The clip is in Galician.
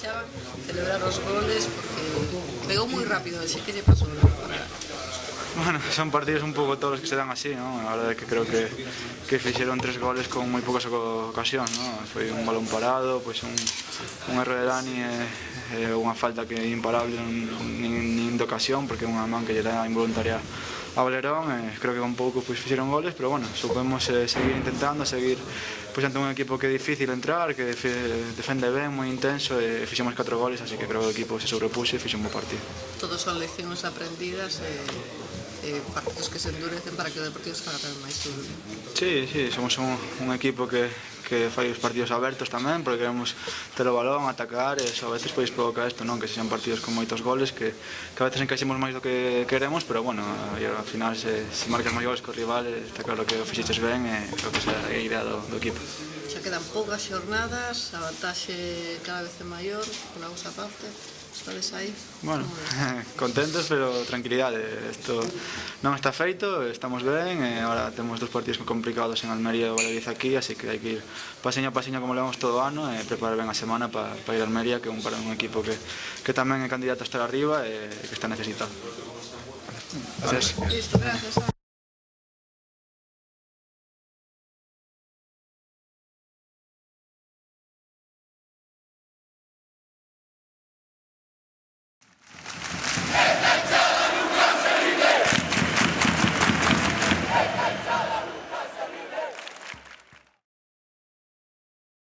deixaban celebrar os goles porque pegou moi rápido, así que lle pasou para... Bueno, son partidos un pouco todos que se dan así, ¿no? A verdade é que creo que fixeron 3 goles con moi poucas ocasións, ¿no? Foi un balón parado, pois un erro de Dani e unha falta que é imparable nin de ocasión, porque é unha man que lle dá involuntaria a Valerón, creo que con pouco pois fixeron goles, pero bueno, supemos seguir intentando, seguir pois ante un equipo que é difícil entrar, que defende ben, moi intenso, e fixemos 4 goles, así que creo que o equipo se sobrepuxe e fixe un bo partido. Todos son leccións aprendidas partidos que se endurecen para que o Deportivo se faga tamén máis duro. Sí, somos un equipo que fai os partidos abertos tamén, porque queremos ter o balón, atacar, e a veces pois provoca isto, non? Que se sean partidos con moitos goles, que a veces encaixemos máis do que queremos, pero bueno, ao final se marcas máis goles que o rival, está claro que o fixeches ben, e creo que esa é a idea do equipo. Xa quedan poucas xornadas, a vantaxe cada vez é maior, pola vosa parte. Estades aí? Bueno, contentos, pero tranquilidade. Isto non está feito, estamos ben, e agora temos 2 partidos complicados en Almería e Valladolid aquí, así que hai que ir pasiño a pasiño como levamos todo o ano e preparar ben a semana para ir a Almería, que é para un equipo que tamén é candidato a estar arriba e que está necesitado. Gracias. Listo, gracias.